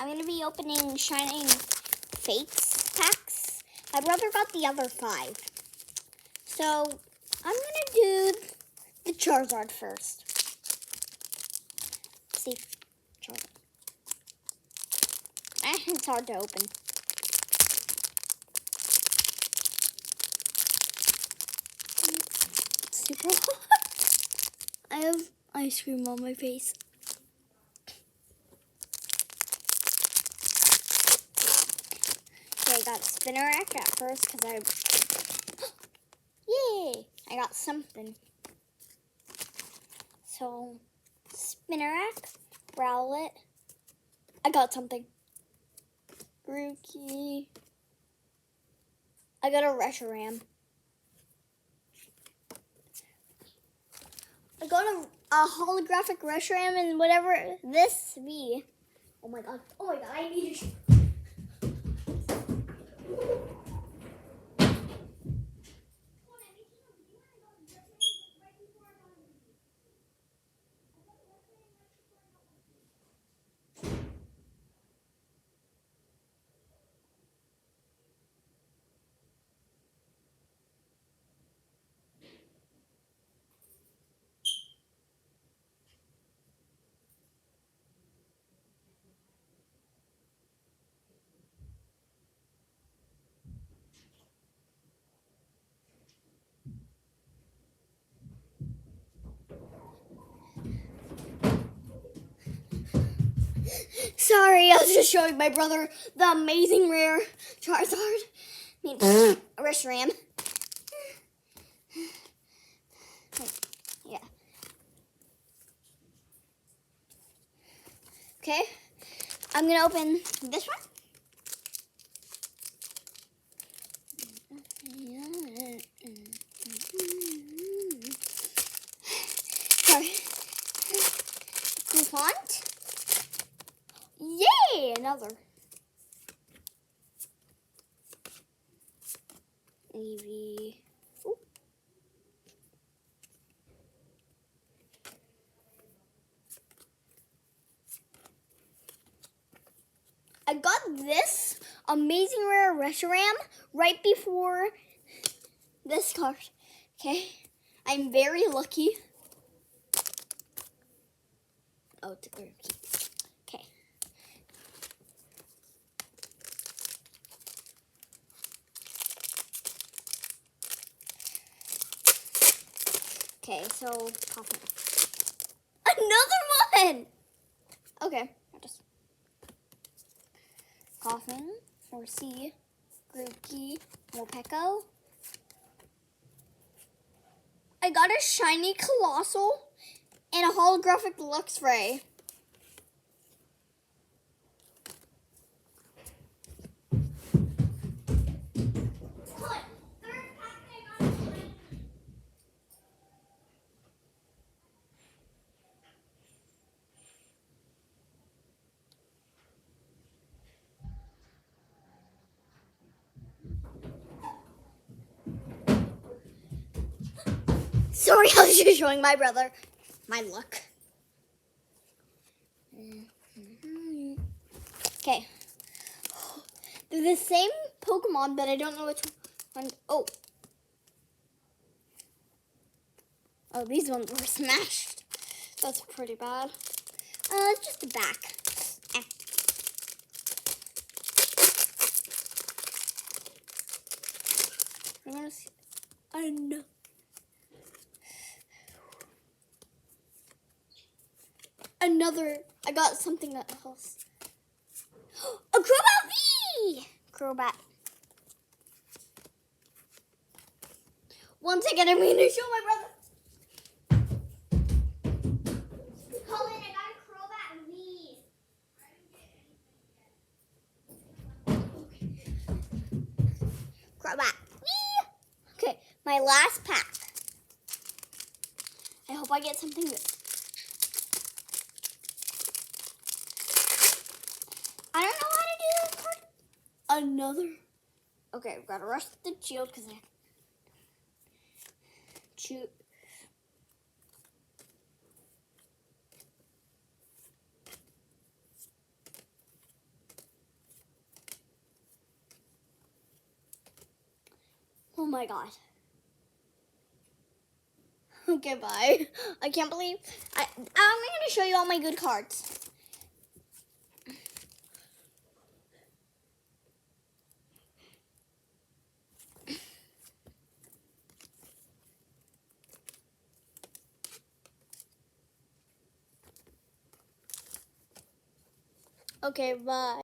I'm going to be opening Shining Fates packs. My brother got the other 5. So, I'm going to do the Charizard first. Let's see, Charizard. It's hard to open. It's super hot. I have ice cream on my face. Okay, I got Spinnerack at first because yay! I got something. So, Spinnerack, Rowlet. I got something. Grookey. I got a reshiram. I got a holographic reshiram and whatever this be. Oh my god, I need to Sorry, I was just showing my brother the amazing rare Charizard. Reshiram. Yeah. Okay. I'm gonna open this one. Sorry. DuPont. Yay! Another. Eevee. Ooh. I got this amazing rare Reshiram right before this card. Okay. I'm very lucky. Oh, it's a clear key. Okay. Okay, so Pokémon. Another one! Okay, I'll just Coughing, Horsey, Grookey, Morpeko. I got a shiny Colossal and a holographic Luxray. Sorry, I was just showing my brother my luck. Okay. They're the same Pokemon, but I don't know which one. Oh, these ones were smashed. That's pretty bad. It's just the back. I'm gonna see. I know. Another. I got something else. A Crobat V! Crobat. One second, I'm going to show my brother. Colin, I got a Crobat V. Crobat V. Okay, my last pack. I hope I get something good. I don't know how to do this card. Another. Okay, I've got to rush the shield because I shoot. Oh my god. Okay, bye. I can't believe I'm gonna show you all my good cards. Okay, bye.